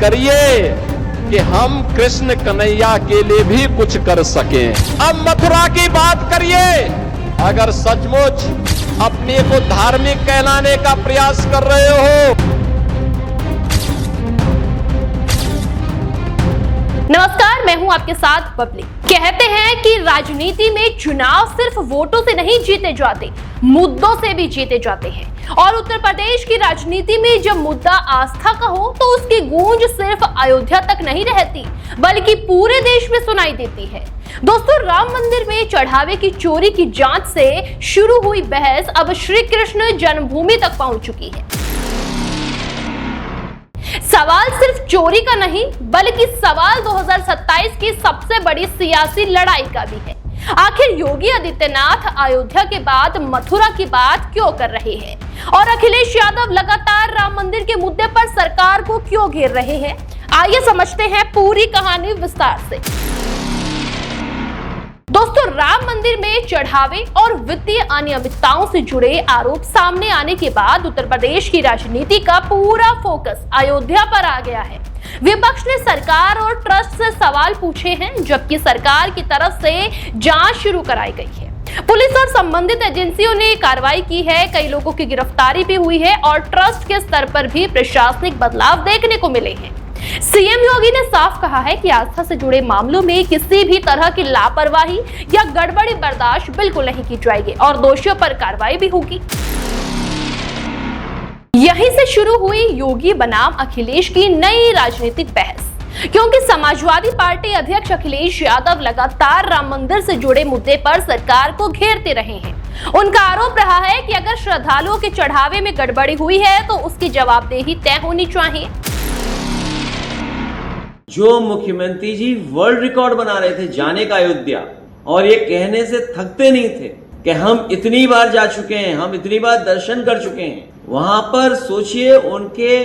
करिए कि हम कृष्ण कन्हैया के लिए भी कुछ कर सकें। अब मथुरा की बात करिए। अगर सचमुच अपने को धार्मिक कहलाने का प्रयास कर रहे हो। नमस्कार, मैं हूं आपके साथ बबली। कहते हैं कि राजनीति में चुनाव सिर्फ वोटों से नहीं जीते जाते, मुद्दों से भी जीते जाते हैं। और उत्तर प्रदेश की राजनीति में जब मुद्दा आस्था का हो तो उसकी गूंज सिर्फ अयोध्या तक नहीं रहती, बल्कि पूरे देश में सुनाई देती है। दोस्तों, राम मंदिर में चढ़ावे की चोरी की जांच से शुरू हुई बहस अब श्री कृष्ण जन्मभूमि तक पहुंच चुकी है। सवाल सिर्फ चोरी का नहीं, बल्कि सवाल 2027 की सबसे बड़ी सियासी लड़ाई का भी है। आखिर योगी आदित्यनाथ अयोध्या के बाद मथुरा की बात क्यों कर रहे हैं और अखिलेश यादव लगातार राम मंदिर के मुद्दे पर सरकार को क्यों घेर रहे हैं? आइए समझते हैं पूरी कहानी विस्तार से। दोस्तों, राम मंदिर में चढ़ावे और वित्तीय अनियमितताओं से जुड़े आरोप सामने आने के बाद उत्तर प्रदेश की राजनीति का पूरा फोकस अयोध्या पर आ गया है। विपक्ष ने सरकार और ट्रस्ट से सवाल पूछे हैं, जबकि सरकार की तरफ से जांच शुरू कराई गई है। पुलिस और संबंधित एजेंसियों ने कार्रवाई की है, कई लोगों की गिरफ्तारी भी हुई है और ट्रस्ट के स्तर पर भी प्रशासनिक बदलाव देखने को मिले हैं। सीएम योगी ने साफ कहा है कि आस्था से जुड़े मामलों में किसी भी तरह की लापरवाही या गड़बड़ी बर्दाश्त बिल्कुल नहीं की जाएगी और दोषियों पर कार्रवाई भी होगी। यहीं से शुरू हुई योगी बनाम अखिलेश की नई राजनीतिक बहस, क्योंकि समाजवादी पार्टी अध्यक्ष अखिलेश यादव लगातार राम मंदिर से जुड़े मुद्दे पर सरकार को घेरते रहे हैं। उनका आरोप रहा है कि अगर श्रद्धालुओं के चढ़ावे में गड़बड़ी हुई है तो उसकी जवाबदेही तय होनी चाहिए। जो मुख्यमंत्री जी वर्ल्ड रिकॉर्ड बना रहे थे जाने का अयोध्या, और ये कहने से थकते नहीं थे कि हम इतनी बार जा चुके हैं, हम इतनी बार दर्शन कर चुके हैं। वहां पर सोचिए, उनके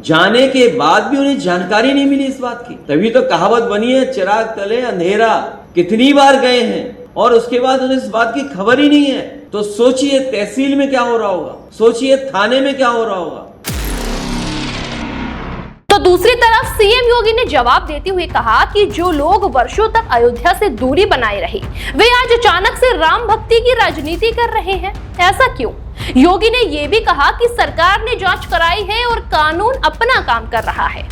जाने के बाद भी उन्हें जानकारी नहीं मिली इस बात की। तभी तो कहावत बनी है, चिराग तले अंधेरा। कितनी बार गए हैं और उसके बाद उन्हें इस बात की खबर ही नहीं है। तो सोचिए तहसील में क्या हो रहा होगा, सोचिए थाने में क्या हो रहा होगा। तो दूसरी तरफ सीएम योगी ने जवाब देते हुए कहा कि जो लोग वर्षों तक अयोध्या से दूरी बनाए रहे, वे आज अचानक से राम भक्ति की राजनीति कर रहे हैं। ऐसा क्यों? योगी ने यह भी कहा कि सरकार ने जांच कराई है और कानून अपना काम कर रहा है।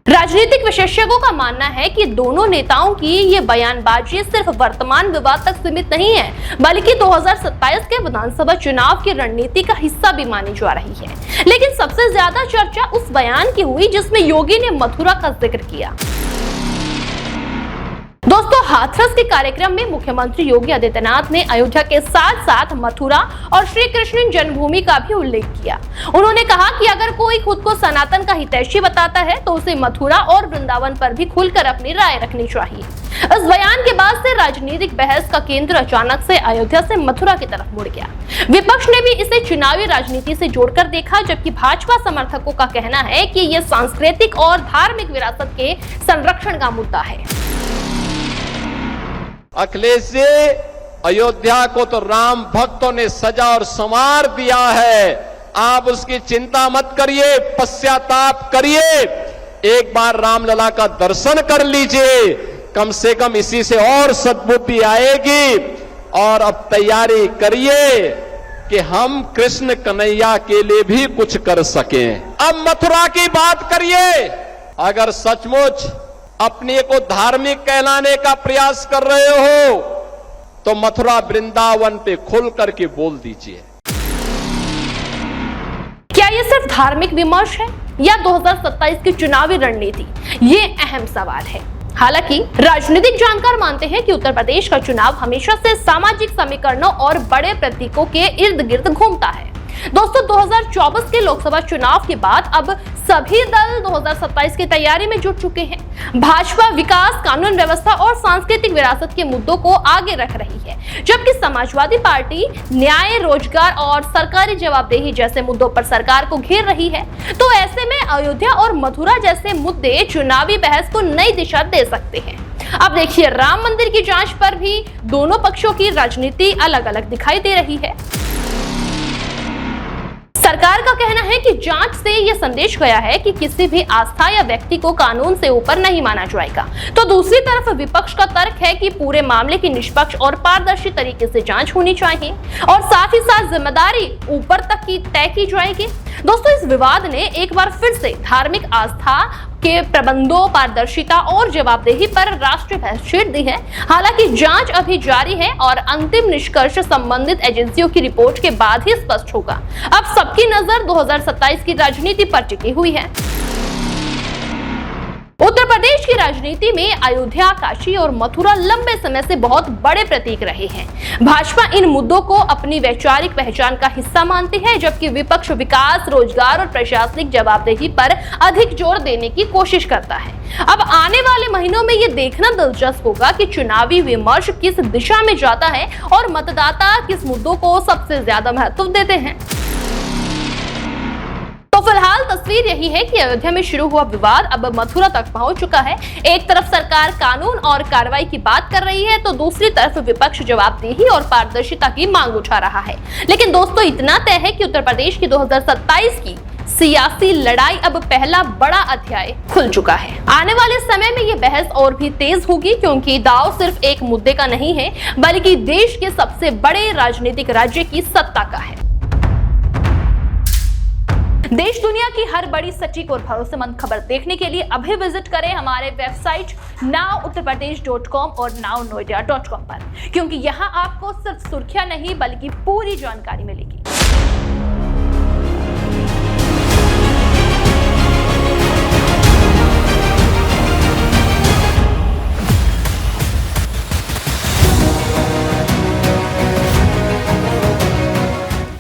राजनीतिक विशेषज्ञों का मानना है कि दोनों नेताओं की ये बयानबाजी सिर्फ वर्तमान विवाद तक सीमित नहीं है, बल्कि 2027 के विधानसभा चुनाव की रणनीति का हिस्सा भी मानी जा रही है। लेकिन सबसे ज्यादा चर्चा उस बयान की हुई जिसमें योगी ने मथुरा का जिक्र किया। दोस्तों, हाथरस के कार्यक्रम में मुख्यमंत्री योगी आदित्यनाथ ने अयोध्या के साथ साथ मथुरा और श्री कृष्ण जन्मभूमि का भी उल्लेख किया। उन्होंने कहा कि अगर कोई खुद को सनातन का हितैषी बताता है तो उसे मथुरा और वृंदावन पर भी खुलकर अपनी राय रखनी चाहिए। इस बयान के बाद से राजनीतिक बहस का केंद्र अचानक से अयोध्या से मथुरा की तरफ मुड़ गया। विपक्ष ने भी इसे चुनावी राजनीति से जोड़कर देखा, जबकि भाजपा समर्थकों का कहना है कि यह सांस्कृतिक और धार्मिक विरासत के संरक्षण का मुद्दा है। अखिलेश जी, अयोध्या को तो राम भक्तों ने सजा और संवार दिया है। आप उसकी चिंता मत करिए, पश्चाताप करिए, एक बार रामलला का दर्शन कर लीजिए। कम से कम इसी से और सद्बुद्धि आएगी। और अब तैयारी करिए कि हम कृष्ण कन्हैया के लिए भी कुछ कर सकें। अब मथुरा की बात करिए। अगर सचमुच अपने को धार्मिक कहलाने का प्रयास कर रहे हो तो मथुरा वृंदावन पे खुल करके बोल दीजिए। क्या ये सिर्फ धार्मिक विमर्श है या 2027 की चुनावी रणनीति? ये अहम सवाल है। हालांकि राजनीतिक जानकार मानते हैं कि उत्तर प्रदेश का चुनाव हमेशा से सामाजिक समीकरणों और बड़े प्रतीकों के इर्द गिर्द घूमता है। दोस्तों, 2024 के लोकसभा चुनाव के बाद अब सभी दल 2027 की तैयारी में जुट चुके हैं। भाजपा विकास, कानून व्यवस्था और सांस्कृतिक विरासत के मुद्दों को आगे रख रही है, जबकि समाजवादी पार्टी न्याय, रोजगार और सरकारी जवाबदेही जैसे मुद्दों पर सरकार को घेर रही है। तो ऐसे में अयोध्या और मथुरा जैसे मुद्दे चुनावी बहस को नई दिशा दे सकते हैं। अब देखिए, राम मंदिर की जांच पर भी दोनों पक्षों की राजनीति अलग अलग दिखाई दे रही है। सरकार का कहना है कि जांच से यह संदेश गया है कि किसी भी आस्था या व्यक्ति को कानून से ऊपर नहीं माना जाएगा। तो दूसरी तरफ विपक्ष का तर्क है कि पूरे मामले की निष्पक्ष और पारदर्शी तरीके से जांच होनी चाहिए और साथ ही साथ जिम्मेदारी ऊपर तक की तय की जाएगी। दोस्तों, इस विवाद ने एक बार फिर से धार्मिक आस्था के प्रबंधों, पारदर्शिता और जवाबदेही पर राष्ट्रीय बहस छेड़ दी है। हालांकि जांच अभी जारी है और अंतिम निष्कर्ष संबंधित एजेंसियों की रिपोर्ट के बाद ही स्पष्ट होगा। अब सबकी नजर 2027 की राजनीति पर टिकी हुई है। उत्तर प्रदेश की राजनीति में अयोध्या, काशी और मथुरा लंबे समय से बहुत बड़े प्रतीक रहे हैं। भाजपा इन मुद्दों को अपनी वैचारिक पहचान का हिस्सा मानती है, जबकि विपक्ष विकास, रोजगार और प्रशासनिक जवाबदेही पर अधिक जोर देने की कोशिश करता है। अब आने वाले महीनों में ये देखना दिलचस्प होगा कि चुनावी विमर्श किस दिशा में जाता है और मतदाता किस मुद्दों को सबसे ज्यादा महत्व देते हैं। तो फिलहाल तस्वीर यही है कि अयोध्या में शुरू हुआ विवाद अब मथुरा तक पहुंच चुका है। एक तरफ सरकार कानून और कार्रवाई की बात कर रही है, तो दूसरी तरफ विपक्ष जवाबदेही और पारदर्शिता की मांग उठा रहा है। लेकिन दोस्तों, इतना तय है कि उत्तर प्रदेश की 2027 की सियासी लड़ाई अब पहला बड़ा अध्याय खुल चुका है। आने वाले समय में ये बहस और भी तेज होगी, क्योंकि दांव सिर्फ एक मुद्दे का नहीं है, बल्कि देश के सबसे बड़े राजनीतिक राज्य की सत्ता का है। देश दुनिया की हर बड़ी, सटीक और भरोसेमंद खबर देखने के लिए अभी विजिट करें हमारे वेबसाइट nowuttarpradesh.com और nownoida.com पर, क्योंकि यहाँ आपको सिर्फ सुर्खियां नहीं बल्कि पूरी जानकारी मिलेगी।